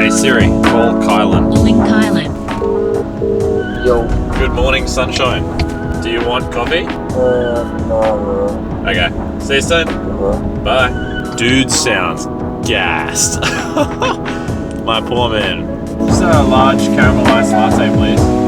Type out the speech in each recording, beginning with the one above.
Hey Siri, call Kylan. Calling Kylan. Yo. Good morning, sunshine. Do you want coffee? No. Okay. See you soon. Uh-huh. Bye. Dude sounds gassed. My poor man. Just a large caramel iced latte, please.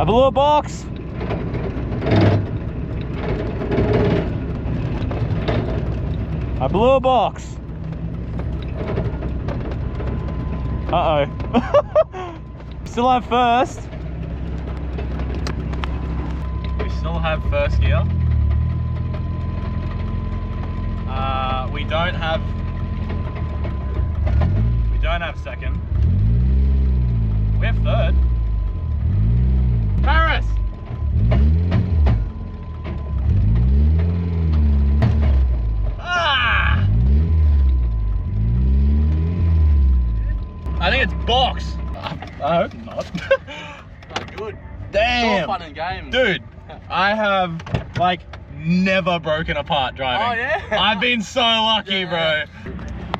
blew a box. I blew a box. Uh-oh. Still have first. We still have first gear. We don't have second. We have third. Paris! Ah! I think it's box. I hope not. Not good. Damn. It's all fun and games. Dude, I have like never broken apart driving. Oh yeah? I've been so lucky, bro.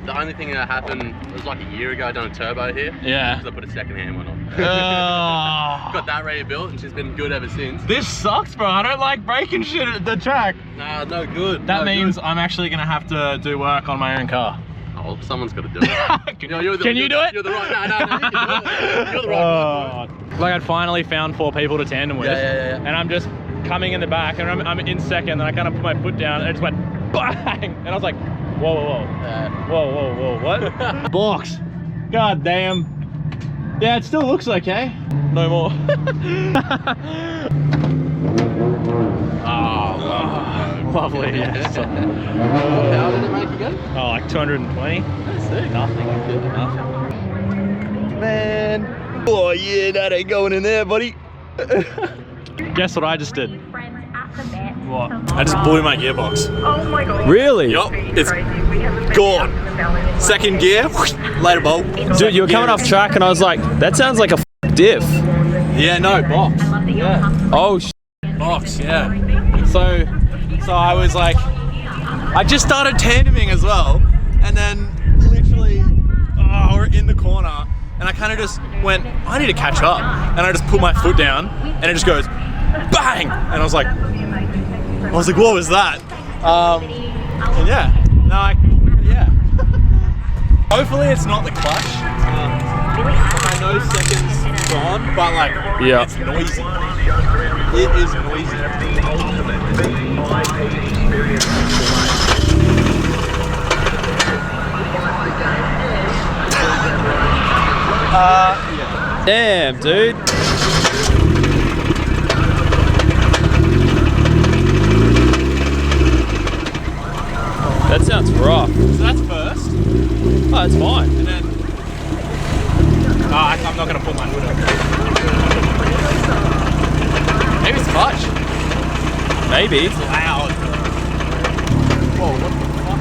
The only thing that happened was like a year ago. I done a turbo here. Yeah. Because I put a second-hand one on. Oh. Got that ready built, and she's been good ever since. This sucks, bro. I don't like breaking shit at the track. Nah, no good. That no means good. I'm actually gonna have to do work on my own car. Oh, someone's got to do it. Can you do it? You're the right. No, you can do it. You're the right one. Like I'd finally found 4 people to tandem with. Yeah. And I'm just coming in the back, and I'm in second, and I kind of put my foot down, and it just went bang, and I was like, whoa, what? Box. God damn. Yeah, it still looks okay. No more. Oh, lovely. Yeah. What power did it make again? Oh, like 220. That's sick. Nothing. Man. Oh yeah, that ain't going in there, buddy. Guess what I just did? What? I just blew my gearbox. Oh my god. Really? Yup, it's gone. Second gear, later bolt. Dude, you were coming off track and I was like, that sounds like a diff. Yeah, no, box. Yeah. Oh, Box, yeah. So I was like, I just started tandeming as well, and then literally, we're in the corner, and I kind of just went, I need to catch up, and I just put my foot down, and it just goes, bang, and I was like, what was that? And yeah, yeah. Hopefully it's not the clutch. I know second's gone, but like, Yeah. it's noisy. It is noisy. Yeah. damn, dude. That sounds rough. So that's first, Oh, that's fine. and then I'm not gonna put my foot up. Maybe it's clutch. Maybe. It's loud. Whoa, what the fuck?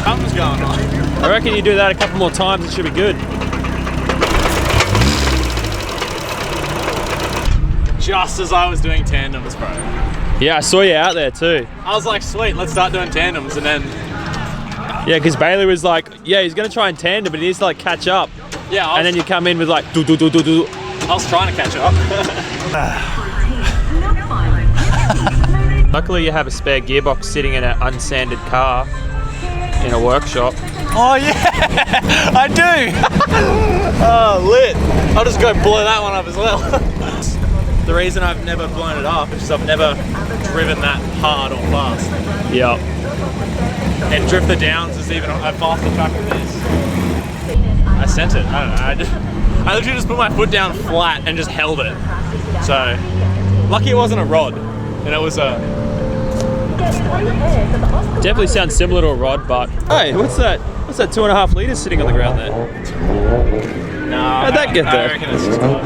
Something's going on. I reckon you do that a couple more times, it should be good. Just as I was doing tandems, bro. Yeah, I saw you out there too. I was like, sweet, let's start doing tandems, and then Yeah, because Bailey was like, yeah, he's gonna try and tandem, but he needs to like catch up. yeah, And then you come in with like do do do do do. I was trying to catch up. Luckily, you have a spare gearbox sitting in an unsanded car in a workshop. Oh yeah, I do. Oh, lit. I'll just go blow that one up as well. The reason I've never blown it up is because I've never driven that hard or fast. Yeah. And Drift the Downs is even a faster track than this. I sent it. I don't know. I literally just put my foot down flat and just held it. So lucky it wasn't a rod, and it was a. Definitely sounds similar to a rod, but hey, what's that? What's that 2.5 liters sitting on the ground there? No. How'd that get there? I reckon it's just clutch.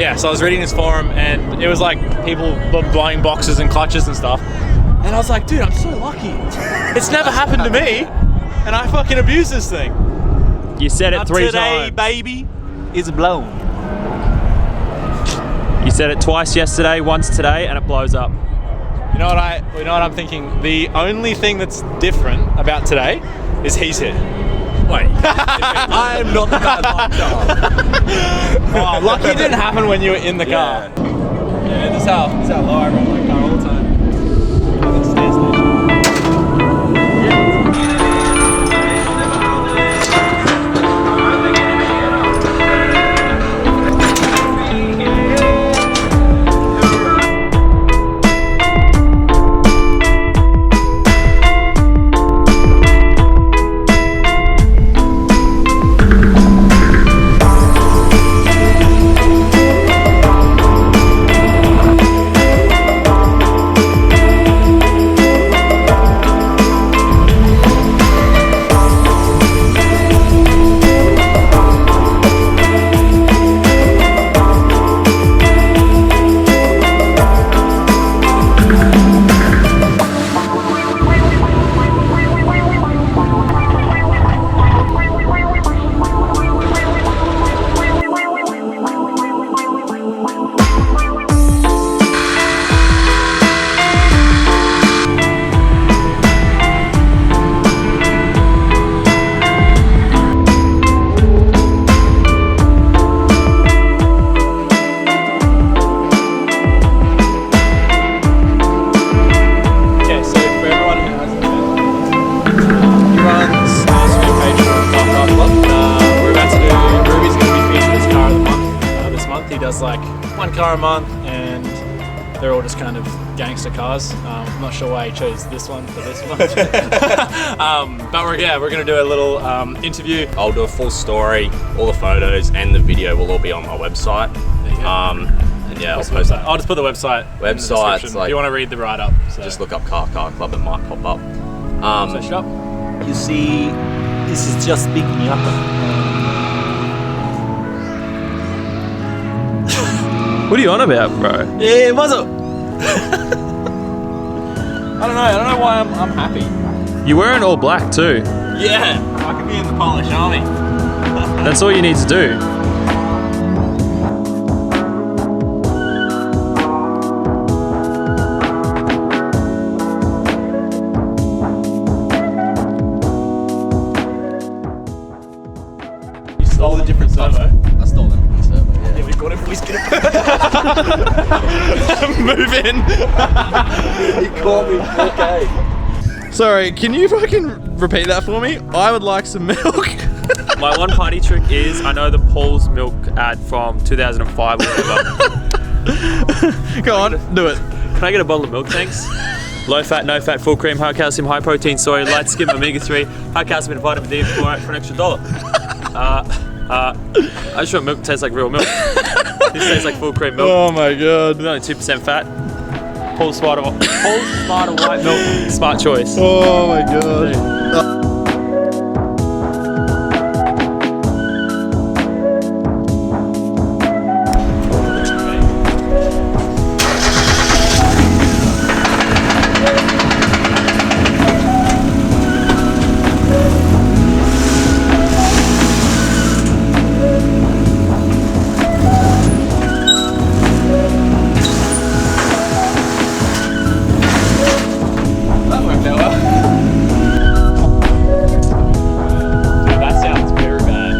Yeah. So I was reading this forum, and it was like people blowing boxes and clutches and stuff. And I was like, dude, I'm so lucky. It's never happened to me, and I fucking abuse this thing. You said it Now 3 today, times. baby, is blown. You said it twice yesterday, once today, and it blows up. You know what I'm thinking? The only thing that's different about today is he's here. Wait. I am not the bad luck child. Oh, lucky it didn't happen when you were in the car. Yeah, this is how low I run my car all the time. has like one car a month, and they're all just kind of gangster cars. I'm not sure why he chose this one for this one. But we're gonna do a little interview. I'll do a full story, all the photos and the video will all be on my website. And yeah, I'll post that. I'll just put the website. In the description. Like, if you want to read the write up, so. Just look up Car Club, it might pop up. Search it up. You see, this is just big Miata. What are you on about, bro? Yeah, what's up? I don't know why I'm happy. You're wearing all black too. Yeah, I could be in the Polish army. That's all you need to do. You stole the different servo. I stole that from the server, yeah. Yeah, we got it. Please get it. Move in. He caught me, okay. Sorry, can you fucking repeat that for me? I would like some milk. My one party trick is I know the Paul's Milk ad from 2005 or whatever. Go on, do it. Can I get a bottle of milk, thanks? Low fat, no fat, full cream, high calcium, high protein, soy, light skim, omega-3, high calcium and vitamin D for an extra $1. I just want milk to taste like real milk. This tastes like full cream milk. Oh my god. With only 2% fat. Paul's Smarter White Milk. Smart choice. Oh my god. That sounds very bad.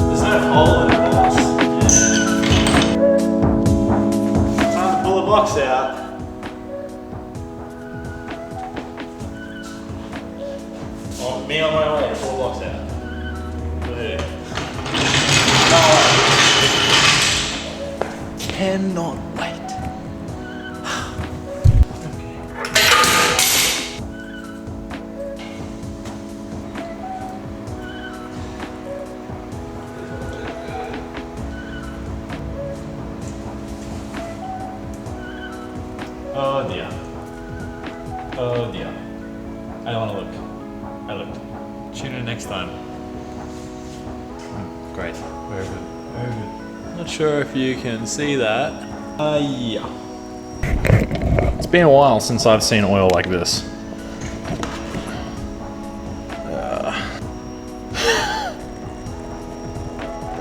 There's no hole in the box. Time to pull the box out. Oh, me on my way to pull the box out. There. Cannot wait. Oh dear. Oh dear. I don't want to look. I looked. Tune in next time. Great. Very good. Very good. Not sure if you can see that. Yeah. It's been a while since I've seen oil like this.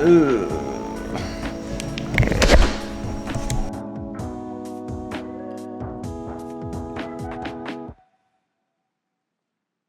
Ugh.